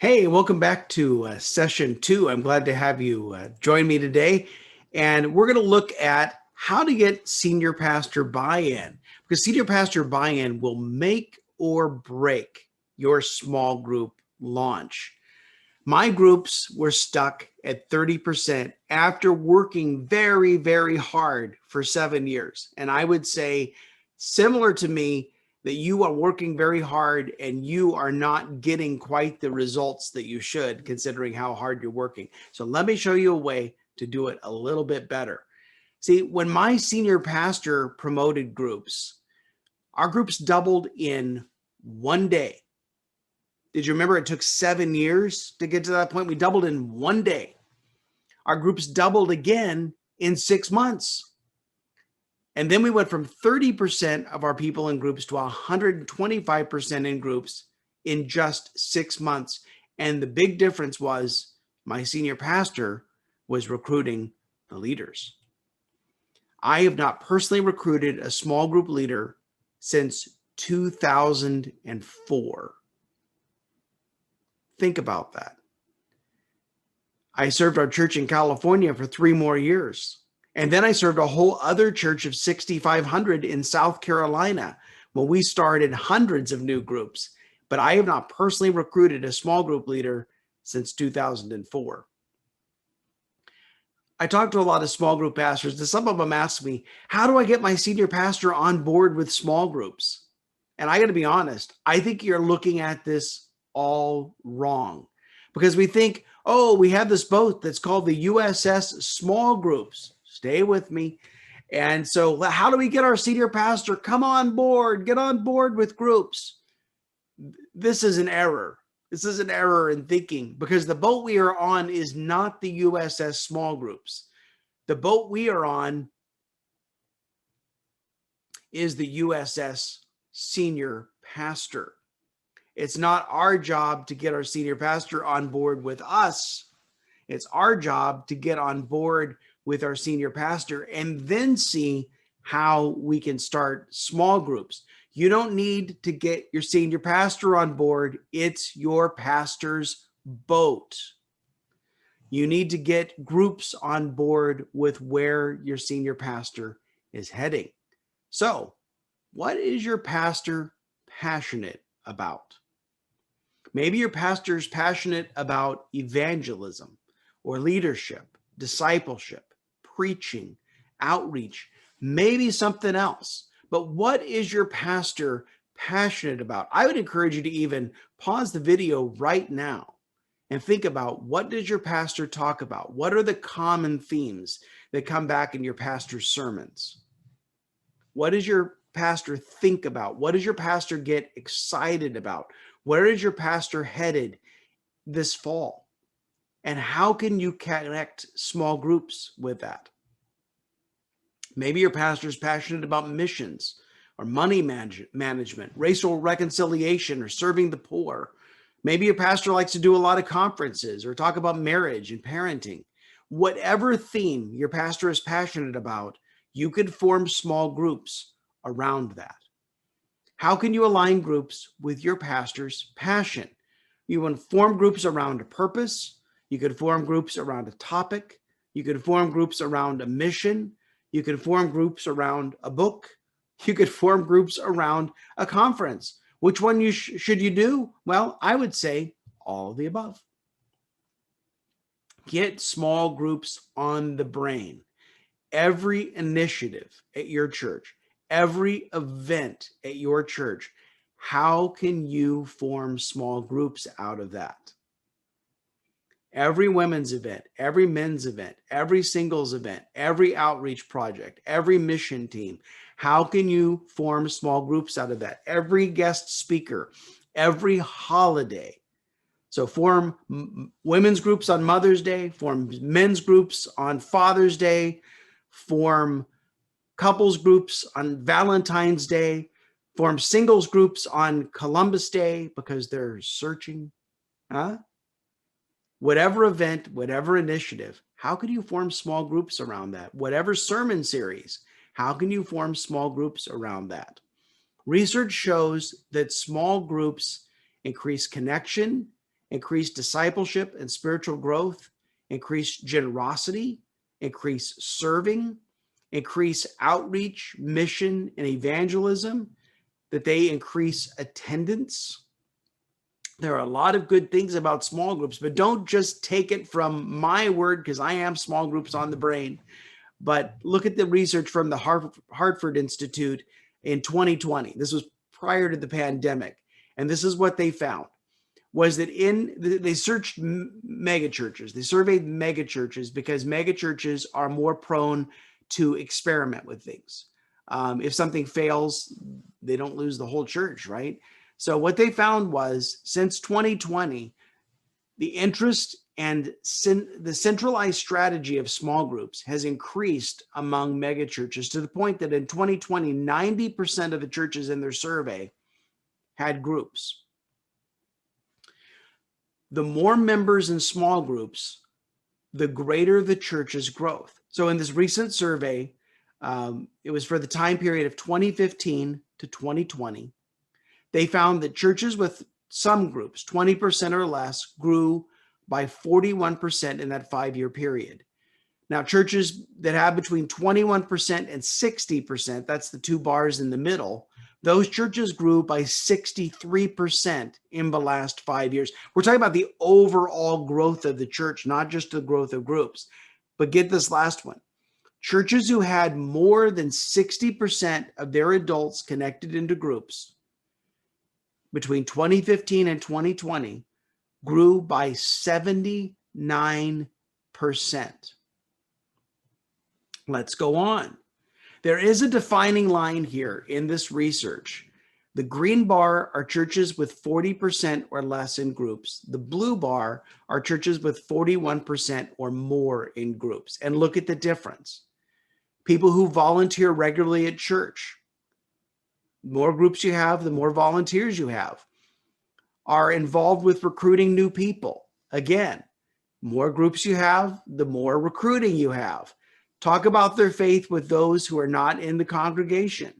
Hey, welcome back to session two. I'm glad to have you join me today. And we're going to look at how to get senior pastor buy-in, because senior pastor buy-in will make or break your small group launch. My groups were stuck at 30% after working very, very hard for 7 years. And I would say, similar to me, that you are working very hard and you are not getting quite the results that you should, considering how hard you're working. So let me show you a way to do it a little bit better. See, when my senior pastor promoted groups, our groups doubled in one day. Did you remember it took 7 years to get to that point? We doubled in one day. Our groups doubled again in 6 months. And then we went from 30% of our people in groups to 125% in groups in just 6 months. And the big difference was my senior pastor was recruiting the leaders. I have not personally recruited a small group leader since 2004. Think about that. I served our church in California for 3 more years. And then I served a whole other church of 6,500 in South Carolina when we started hundreds of new groups. But I have not personally recruited a small group leader since 2004. I talked to a lot of small group pastors, and some of them ask me, how do I get my senior pastor on board with small groups? And I got to be honest, I think you're looking at this all wrong, because we think, oh, we have this boat that's called the USS Small Groups. Stay with me. And so how do we get our senior pastor? Come on board, get on board with groups. This is an error. This is an error in thinking, because the boat we are on is not the USS Small Groups. The boat we are on is the USS Senior Pastor. It's not our job to get our senior pastor on board with us. It's our job to get on board with our senior pastor and then see how we can start small groups. You don't need to get your senior pastor on board. It's your pastor's boat. You need to get groups on board with where your senior pastor is heading. So, what is your pastor passionate about? Maybe your pastor is passionate about evangelism or leadership, discipleship, preaching, outreach, maybe something else. But what is your pastor passionate about? I would encourage you to even pause the video right now and think about, what does your pastor talk about? What are the common themes that come back in your pastor's sermons? What does your pastor think about? What does your pastor get excited about? Where is your pastor headed this fall? And how can you connect small groups with that? Maybe your pastor is passionate about missions or money management, racial reconciliation, or serving the poor. Maybe your pastor likes to do a lot of conferences or talk about marriage and parenting. Whatever theme your pastor is passionate about, you could form small groups around that. How can you align groups with your pastor's passion? You want to form groups around a purpose. You could form groups around a topic. You could form groups around a mission. You could form groups around a book. You could form groups around a conference. Which one should you do? Well, I would say all of the above. Get small groups on the brain. Every initiative at your church, every event at your church, how can you form small groups out of that? Every women's event, every men's event, every singles event, every outreach project, every mission team, how can you form small groups out of that? Every guest speaker, every holiday. So form women's groups on Mother's Day, form men's groups on Father's Day, form couples groups on Valentine's Day, form singles groups on Columbus Day because they're searching. Whatever event, whatever initiative, how can you form small groups around that? Whatever sermon series, how can you form small groups around that? Research shows that small groups increase connection increased discipleship and spiritual growth, increased generosity, increased serving, increase outreach, mission, and evangelism, that they increase attendance. There are a lot of good things about small groups, but don't just take it from my word, because I am small groups on the brain. But look at the research from the Hartford Institute in 2020. This was prior to the pandemic. And this is what they found, was that they searched megachurches. They surveyed megachurches because megachurches are more prone to experiment with things. If something fails, they don't lose the whole church, right? So what they found was, since 2020, the interest and the centralized strategy of small groups has increased among megachurches to the point that in 2020, 90% of the churches in their survey had groups. The more members in small groups, the greater the church's growth. So in this recent survey, it was for the time period of 2015 to 2020. They found that churches with some groups, 20% or less, grew by 41% in that 5-year period. Now, churches that have between 21% and 60%, that's the two bars in the middle, those churches grew by 63% in the last 5 years. We're talking about the overall growth of the church, not just the growth of groups. But get this last one. Churches who had more than 60% of their adults connected into groups between 2015 and 2020 grew by 79%. Let's go on. There is a defining line here in this research. The green bar are churches with 40% or less in groups. The blue bar are churches with 41% or more in groups. And look at the difference. People who volunteer regularly at church, the more groups you have, the more volunteers you have, are involved with recruiting new people. Again, more groups you have, the more recruiting you have. Talk about their faith with those who are not in the congregation,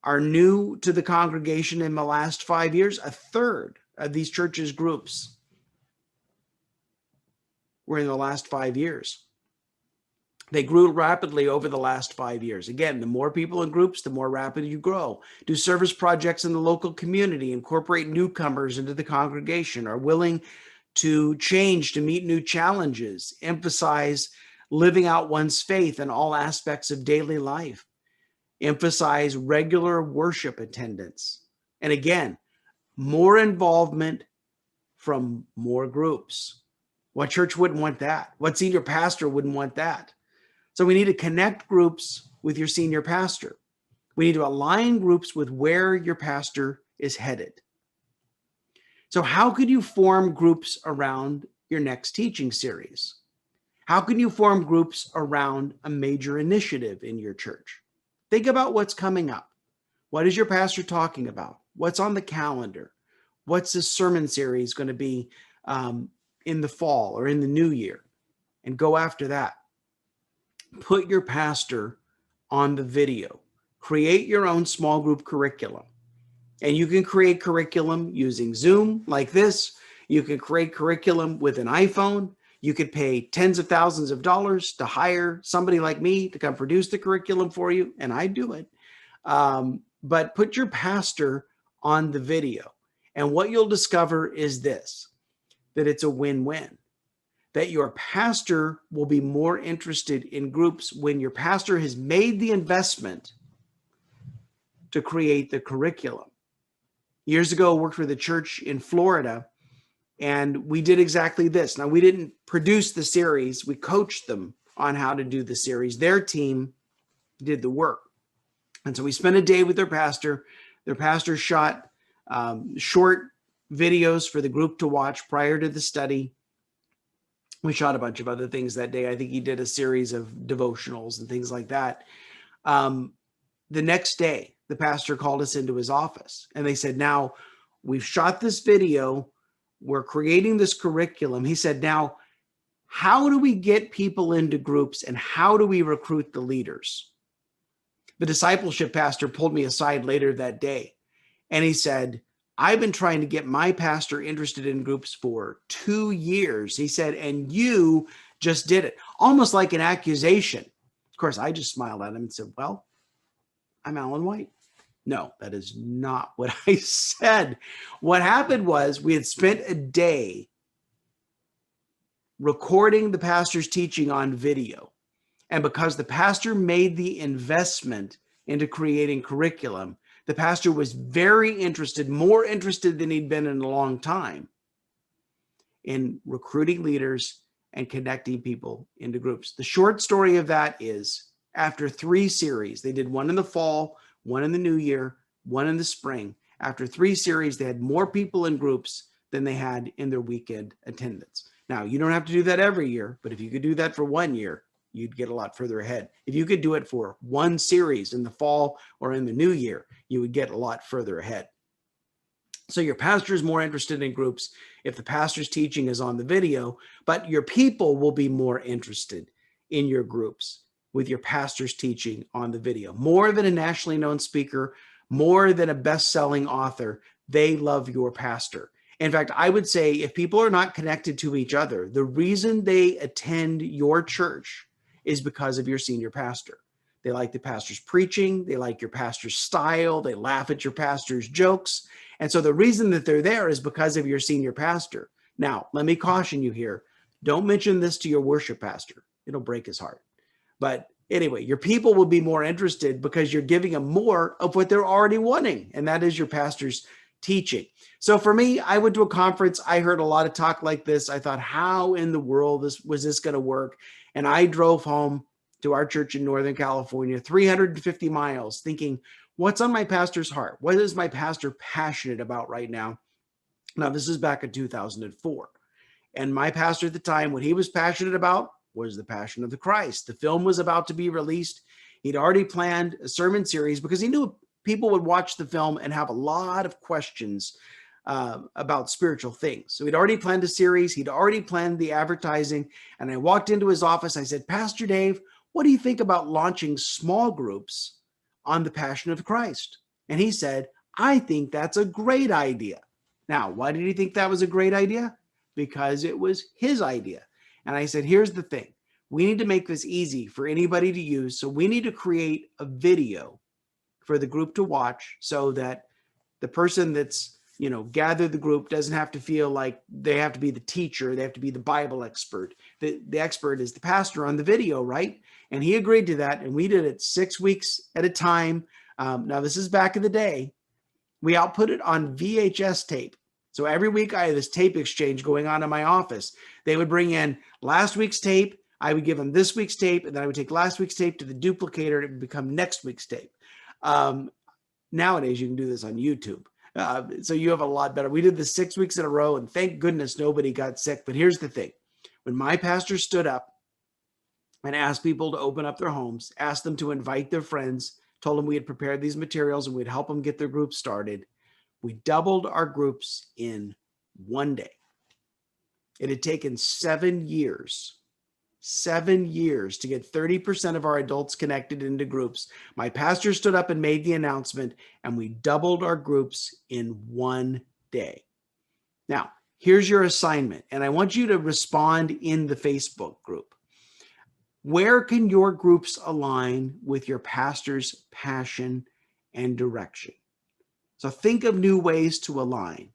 are new to the congregation in the last 5 years. A third of these churches' groups were in the last 5 years. They grew rapidly over the last 5 years. Again, the more people in groups, the more rapid you grow. Do service projects in the local community, incorporate newcomers into the congregation, are willing to change to meet new challenges, emphasize living out one's faith in all aspects of daily life, emphasize regular worship attendance. And again, more involvement from more groups. What church wouldn't want that? What senior pastor wouldn't want that? So we need to connect groups with your senior pastor. We need to align groups with where your pastor is headed. So how could you form groups around your next teaching series? How can you form groups around a major initiative in your church? Think about what's coming up. What is your pastor talking about? What's on the calendar? What's this sermon series going to be in the fall or in the new year? And go after that. Put your pastor on the video. Create your own small group curriculum. And you can create curriculum using Zoom like this. You can create curriculum with an iPhone. You could pay tens of thousands of dollars to hire somebody like me to come produce the curriculum for you, and I do it. But put your pastor on the video. And what you'll discover is this, that it's a win-win. That your pastor will be more interested in groups when your pastor has made the investment to create the curriculum. Years ago, I worked with a church in Florida, and we did exactly this. Now, we didn't produce the series. We coached them on how to do the series. Their team did the work. And so we spent a day with their pastor. Their pastor shot short videos for the group to watch prior to the study. We shot a bunch of other things that day. I think he did a series of devotionals and things like that. The next day, the pastor called us into his office and they said, now we've shot this video. We're creating this curriculum. He said, now, how do we get people into groups and how do we recruit the leaders? The discipleship pastor pulled me aside later that day and he said, I've been trying to get my pastor interested in groups for 2 years. He said, and you just did it. Almost like an accusation. Of course, I just smiled at him and said, well, I'm Alan White. No, that is not what I said. What happened was we had spent a day recording the pastor's teaching on video. And because the pastor made the investment into creating curriculum, the pastor was very interested, more interested than he'd been in a long time, in recruiting leaders and connecting people into groups. The short story of that is, after 3 series, they did one in the fall, one in the new year, one in the spring. After 3 series, they had more people in groups than they had in their weekend attendance. Now, you don't have to do that every year, but if you could do that for 1 year, you'd get a lot further ahead. If you could do it for 1 series in the fall or in the new year, you would get a lot further ahead. So your pastor is more interested in groups if the pastor's teaching is on the video, but your people will be more interested in your groups with your pastor's teaching on the video. More than a nationally known speaker, more than a best-selling author, they love your pastor. In fact, I would say if people are not connected to each other, the reason they attend your church is because of your senior pastor. They like the pastor's preaching. They like your pastor's style. They laugh at your pastor's jokes. And so the reason that they're there is because of your senior pastor. Now, let me caution you here. Don't mention this to your worship pastor. It'll break his heart. But anyway, your people will be more interested because you're giving them more of what they're already wanting, and that is your pastor's teaching. So for me, I went to a conference. I heard a lot of talk like this. I thought, how in the world was this going to work? And I drove home to our church in Northern California, 350 miles, thinking, what's on my pastor's heart? What is my pastor passionate about right now? Now, this is back in 2004. And my pastor at the time, what he was passionate about was the Passion of the Christ. The film was about to be released. He'd already planned a sermon series because he knew people would watch the film and have a lot of questions about spiritual things. So he'd already planned a series. He'd already planned the advertising. And I walked into his office. I said, Pastor Dave, what do you think about launching small groups on the Passion of Christ? And he said, I think that's a great idea. Now, why did he think that was a great idea? Because it was his idea. And I said, here's the thing. We need to make this easy for anybody to use. So we need to create a video for the group to watch so that the person that's, gathered the group doesn't have to feel like they have to be the teacher. They have to be the Bible expert. The expert is the pastor on the video, right? And he agreed to that. And we did it 6 weeks at a time. Now, this is back in the day. We output it on VHS tape. So every week I had this tape exchange going on in my office. They would bring in last week's tape. I would give them this week's tape, and then I would take last week's tape to the duplicator, and it would become next week's tape. Nowadays, you can do this on YouTube. So you have a lot better. We did this 6 weeks in a row, and thank goodness nobody got sick. But here's the thing. When my pastor stood up and asked people to open up their homes, asked them to invite their friends, told them we had prepared these materials and we'd help them get their group started, we doubled our groups in 1 day. It had taken 7 years to get 30% of our adults connected into groups. My pastor stood up and made the announcement, and we doubled our groups in 1 day. Now, here's your assignment, and I want you to respond in the Facebook group. Where can your groups align with your pastor's passion and direction? So think of new ways to align.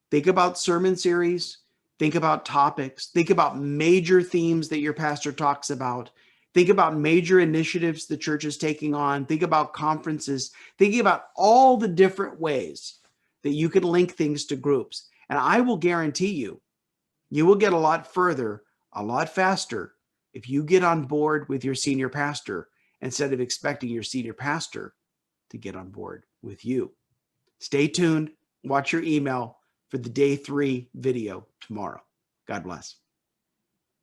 Think about sermon series. Think about topics. Think about major themes that your pastor talks about. Think about major initiatives the church is taking on. Think about conferences. Thinking about all the different ways that you can link things to groups. And I will guarantee you, you will get a lot further, a lot faster if you get on board with your senior pastor instead of expecting your senior pastor to get on board with you. Stay tuned. Watch your email for the day 3 video tomorrow. God bless.